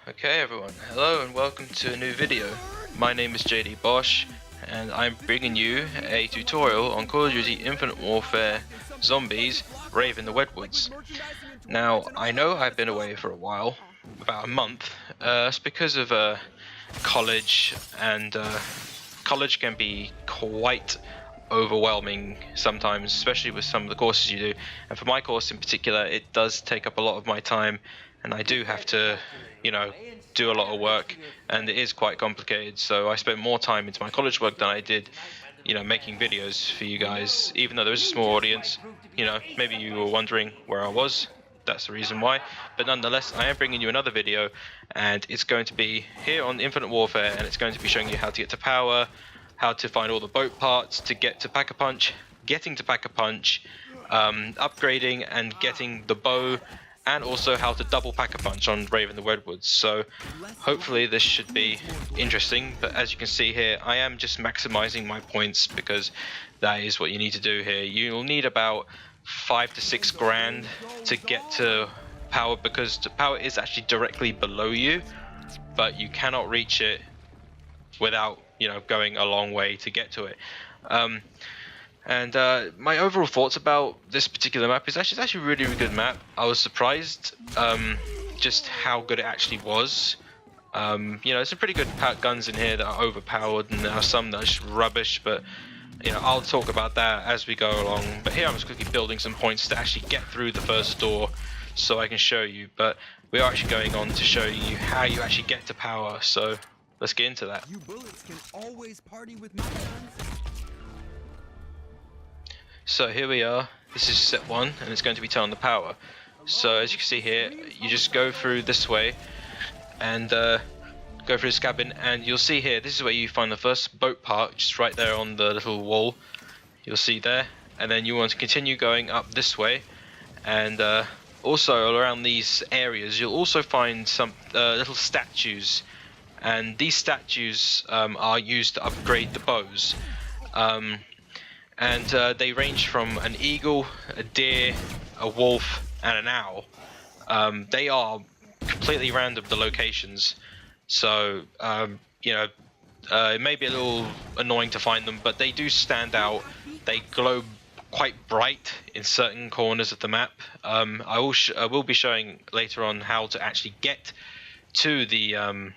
Okay everyone, hello and welcome to a new video. My name is JD Bosch and I'm bringing you a tutorial on Call of Duty Infinite Warfare Zombies Rave in the Redwoods. Now I know I've been away for a while, about a month. It's because of college, and college can be quite overwhelming sometimes, especially with some of the courses you do, and for my course in particular it does take up a lot of my time, and I do have to, do a lot of work, and it is quite complicated, so I spent more time into my college work than I did, making videos for you guys, even though there's a small audience. Maybe you were wondering where I was. That's the reason why, but nonetheless I am bringing you another video, and it's going to be here on Infinite Warfare, and it's going to be showing you how to get to power, how to find all the boat parts to get to Pack-a-Punch, getting to Pack-a-Punch, upgrading and getting the bow, and also how to double Pack-a-Punch on Rave in the Redwoods. So hopefully this should be interesting, but as you can see here I am just maximizing my points because that is what you need to do here. You'll need about 5 to 6 grand to get to power, because the power is actually directly below you, but you cannot reach it without going a long way to get to it. My overall thoughts about this particular map is it's actually a really, really good map. I was surprised just how good it actually was. There's some pretty good guns in here that are overpowered, and there are some that are just rubbish, but I'll talk about that as we go along. But here I'm just quickly building some points to actually get through the first door so I can show you, but we are actually going on to show you how you actually get to power, so let's get into that. You bullets can always party with me, friends. So here we are, this is set 1, and it's going to be turned on the power. So as you can see here, you just go through this way and go through this cabin, and you'll see here, this is where you find the first boat part, just right there on the little wall. You'll see there, and then you want to continue going up this way, and also around these areas you'll also find some little statues, and these statues are used to upgrade the bows. They range from an eagle, a deer, a wolf, and an owl. They are completely random, the locations, so it may be a little annoying to find them, but they do stand out. They glow quite bright in certain corners of the map. I will be showing later on how to actually get to the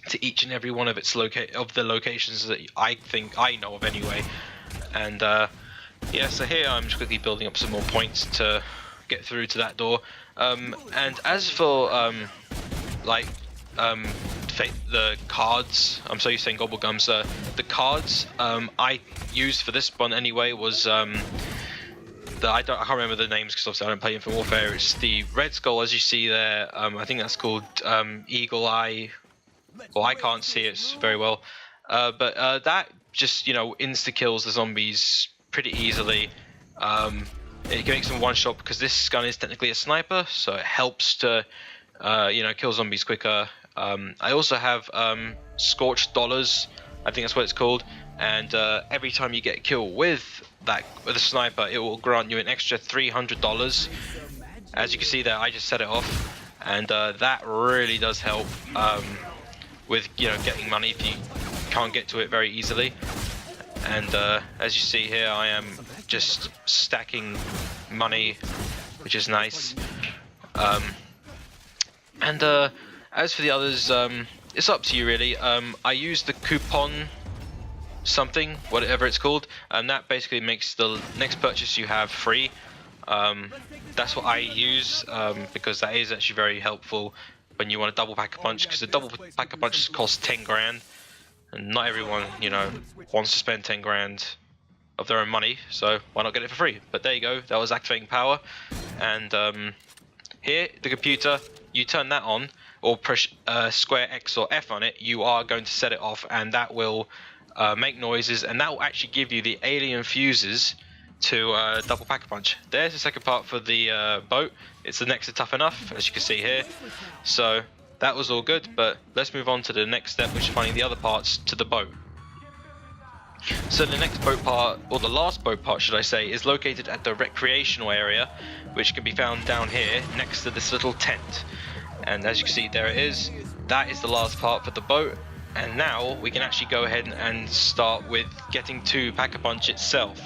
to each and every one of its the locations that I think I know of anyway. And yeah, so here I'm just quickly building up some more points to get through to that door. And as for the cards, I'm so used to saying gobblegums. The cards I used for this one anyway was I can't remember the names because obviously I don't play Infinite Warfare. It's the Red Skull, as you see there. I think that's called Eagle Eye. Well, I can't see it very well, but that just insta kills the zombies pretty easily. It makes them one shot because this gun is technically a sniper, so it helps to kill zombies quicker. I also have Scorched Dollars, I think that's what it's called, and every time you get a kill with a sniper, it will grant you an extra $300. As you can see there, I just set it off, and that really does help with getting money if you can't get to it very easily. And as you see here, I am just stacking money, which is nice. As for the others, it's up to you really. I use the coupon something, whatever it's called, and that basically makes the next purchase you have free. That's what I use because that is actually very helpful when you want to double Pack-a-Punch, because the double Pack-a-Punch costs 10 grand, and not everyone wants to spend 10 grand of their own money, so why not get it for free? But there you go, that was activating power. And here, the computer, you turn that on or push square X or F on it, you are going to set it off, and that will make noises, and that will actually give you the alien fuses to double Pack-a-Punch. There's the second part for the boat. It's the next to Tough Enough, as you can see here. So that was all good, but let's move on to the next step, which is finding the other parts to the boat. So the next boat part, or the last boat part should I say, is located at the recreational area, which can be found down here next to this little tent. And as you can see, there it is. That is the last part for the boat. And now we can actually go ahead and start with getting to Pack-a-Punch itself.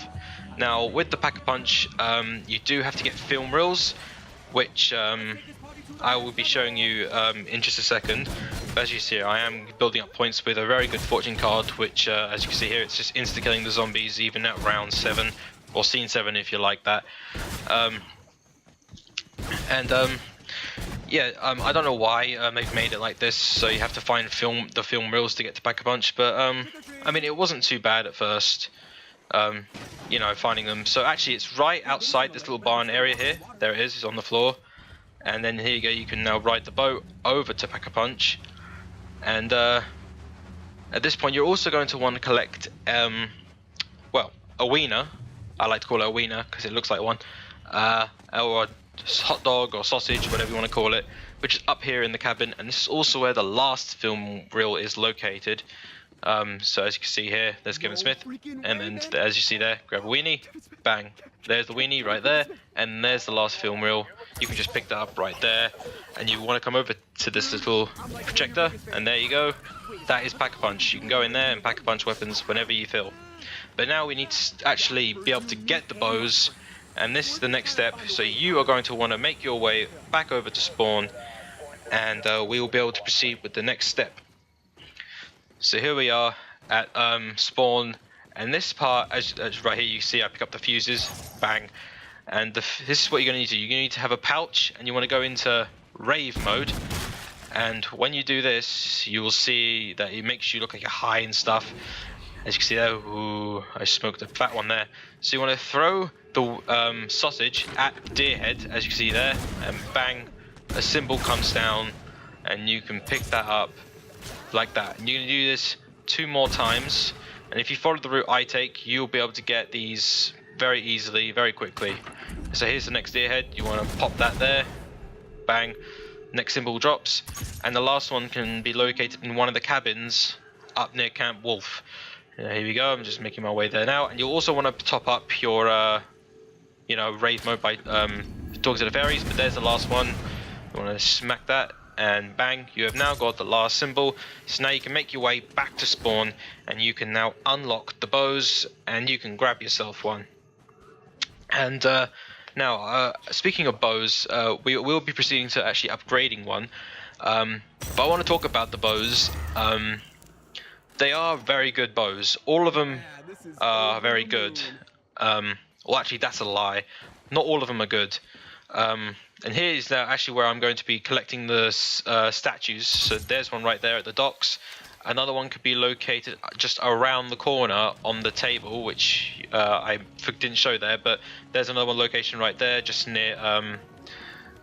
Now with the Pack-a-Punch, you do have to get film reels, which I will be showing you in just a second. But as you see, I am building up points with a very good fortune card, which as you can see here, it's just insta-killing the zombies even at round 7, or scene 7 if you like that. Yeah, I don't know why they've made it like this, so you have to find the film reels to get to Pack-a-Punch, but I mean, it wasn't too bad at first, you know, finding them. So actually it's right outside this little barn area here. There it is, it's on the floor. And then here you go, you can now ride the boat over to Pack-a-Punch. And at this point you're also going to want to collect, well, a wiener. I like to call it a wiener because it looks like one. Or a hot dog or sausage, whatever you want to call it, which is up here in the cabin. And this is also where the last film reel is located. So as you can see here, there's Kevin Smith, and then as you see there, grab a weenie, bang, there's the weenie right there, and there's the last film reel. You can just pick that up right there, and you want to come over to this little projector, and there you go, that is Pack-a-Punch. You can go in there and Pack-a-Punch weapons whenever you feel. But now we need to actually be able to get the bows, and this is the next step. So you are going to want to make your way back over to spawn, and we will be able to proceed with the next step. So here we are at spawn, and this part, as right here you see I pick up the fuses, bang, and this is what you're going to need to do. You're going to need to have a pouch, and you want to go into Rave mode, and when you do this you will see that it makes you look like you're high and stuff. As you can see there, ooh, I smoked a fat one there. So you want to throw the sausage at deer head, as you can see there, and bang, a symbol comes down, and you can pick that up like that. And you're going to do this 2 more times, and if you follow the route I take, you'll be able to get these very easily, very quickly. So here's the next deer head. You want to pop that there, bang, next symbol drops, and the last one can be located in one of the cabins up near Camp Wolf. Here we go, I'm just making my way there now. And you'll also want to top up your you know, Rave mode by talking to the fairies, but there's the last one. You want to smack that, and bang, you have now got the last symbol. So now you can make your way back to spawn, and you can now unlock the bows, and you can grab yourself one. And now, speaking of bows, we will be proceeding to actually upgrading one, but I want to talk about the bows. They are very good bows. All of them are very good. Well, actually that's a lie, not all of them are good. And here's actually where I'm going to be collecting the statues. So there's one right there at the docks. Another one could be located just around the corner on the table, which I didn't show there, but there's another one location right there, just near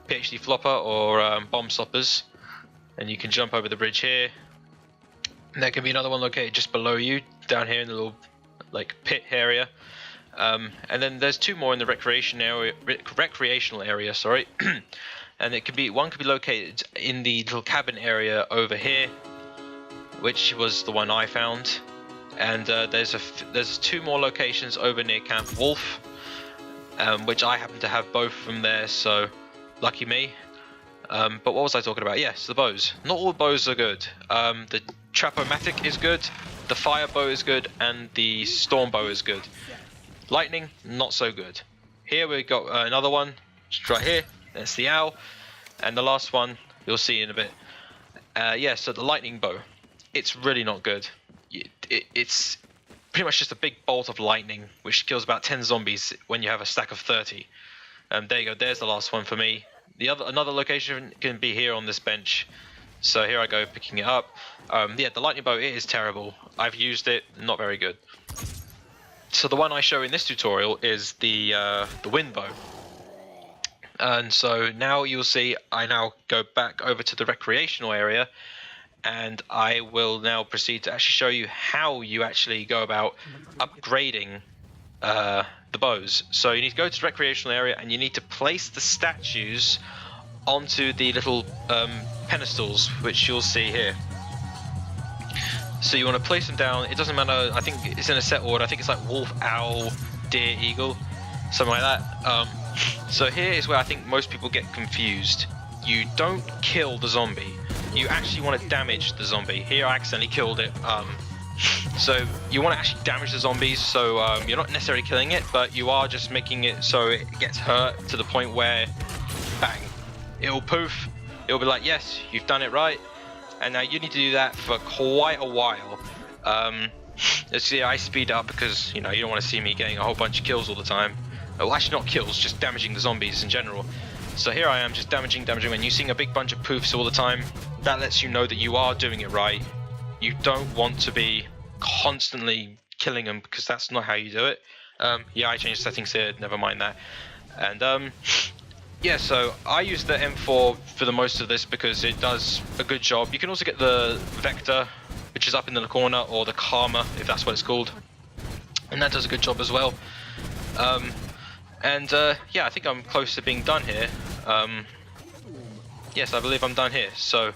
PhD Flopper or Bomb Stoppers. And you can jump over the bridge here. And there can be another one located just below you, down here in the little like pit area. And then there's 2 more in the recreational area, sorry. And it could be, one could be located in the little cabin area over here, which was the one I found. And there's 2 more locations over near Camp Wolf, which I happen to have both from there, so lucky me. But what was I talking about? Yes, the bows. Not all bows are good. The Trapomatic is good, the Fire Bow is good, and the Storm Bow is good. Lightning, not so good. Here we got another one, just right here. That's the owl, and the last one you'll see in a bit. Yeah, so the lightning bow, it's really not good. It's pretty much just a big bolt of lightning, which kills about 10 zombies when you have a stack of 30. There you go. There's the last one for me. Another location can be here on this bench. So here I go, picking it up. Yeah, the lightning bow, it is terrible. I've used it, not very good. So the one I show in this tutorial is the wind bow. And so now you'll see I now go back over to the recreational area, and I will now proceed to actually show you how you actually go about upgrading the bows. So you need to go to the recreational area, and you need to place the statues onto the little pedestals, which you'll see here. So you want to place them down. It doesn't matter, I think it's in a set order. I think it's like wolf, owl, deer, eagle, something like that. So here is where I think most people get confused. you don't kill the zombie. You actually want to damage the zombie. Here I accidentally killed it. So you want to actually damage the zombies, so you're not necessarily killing it, but you are just making it so it gets hurt to the point where, bang, it'll poof, it'll be like, yes, you've done it right. And now you need to do that for quite a while. Let's see, I speed up because, you know, you don't want to see me getting a whole bunch of kills all the time. Well, actually not kills, just damaging the zombies in general. So here I am, just damaging, when you're seeing a big bunch of poofs all the time, that lets you know that you are doing it right. You don't want to be constantly killing them because that's not how you do it. Yeah, I changed settings here, never mind that. And yeah, so I use the M4 for the most of this because it does a good job. You can also get the Vector, which is up in the corner, or the Karma, if that's what it's called. And that does a good job as well. Yeah, I think I'm close to being done here. Yes, I believe I'm done here. So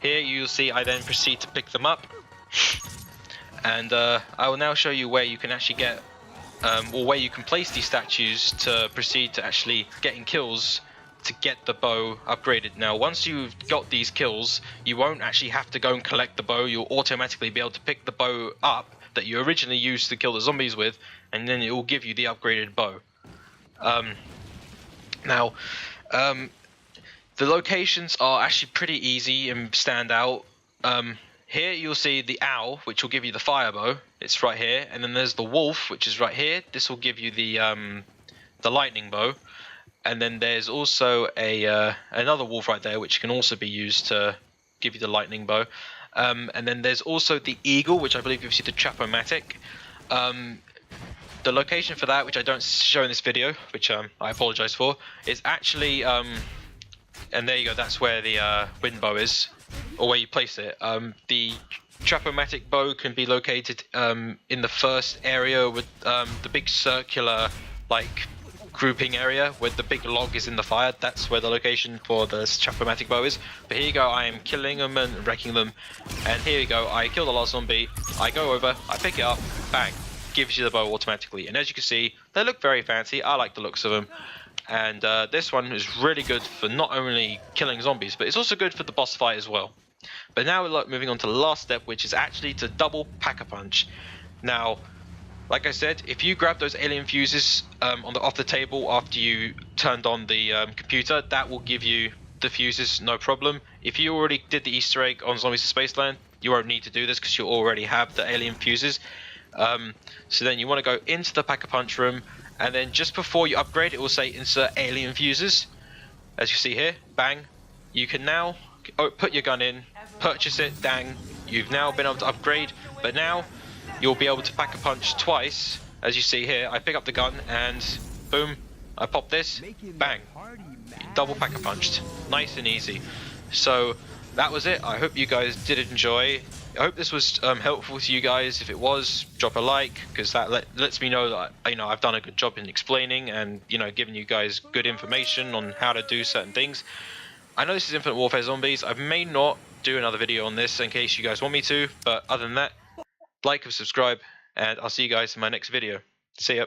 here you'll see I then proceed to pick them up. And I will now show you where you can actually get, or where you can place these statues to proceed to actually getting kills to get the bow upgraded. Now, once you've got these kills, you won't actually have to go and collect the bow. You'll automatically be able to pick the bow up that you originally used to kill the zombies with, and then it will give you the upgraded bow. The locations are actually pretty easy and stand out. Here you'll see the owl, which will give you the fire bow. It's right here, and then there's the wolf, which is right here. This will give you the lightning bow, and then there's also another wolf right there, which can also be used to give you the lightning bow. And then there's also the eagle, which I believe gives you the Trap-O-Matic. The location for that, which I don't show in this video, which I apologize for, is actually, and there you go, that's where the wind bow is, or where you place it. The Trap-O-Matic bow can be located in the first area with the big circular, like, grouping area where the big log is in the fire. That's where the location for the Trap-O-Matic bow is. But here you go, I am killing them and wrecking them. And here you go, I kill the last zombie, I go over, I pick it up, bang, gives you the bow automatically. And as you can see, they look very fancy. I like the looks of them. And this one is really good for not only killing zombies, but it's also good for the boss fight as well. But now we're moving on to the last step, which is actually to double Pack-a-Punch. Now, like I said, if you grab those alien fuses off the table after you turned on the computer, that will give you the fuses, no problem. If you already did the Easter egg on Zombies of Spaceland, you won't need to do this because you already have the alien fuses. So then you want to go into the Pack-a-Punch room, and then just before you upgrade, it will say insert alien fuses. As you see here, bang. You can now put your gun in, purchase it, dang. You've now been able to upgrade, but now you'll be able to Pack-a-Punch twice. As you see here, I pick up the gun and boom, I pop this, bang. Double Pack-a-Punched. Nice and easy. So that was it. I hope you guys did enjoy. I hope this was helpful to you guys. If it was, drop a like, because that lets me know that I've done a good job in explaining and giving you guys good information on how to do certain things. I know this is Infinite Warfare Zombies. I may not do another video on this in case you guys want me to, but other than that, like and subscribe, and I'll see you guys in my next video. See ya.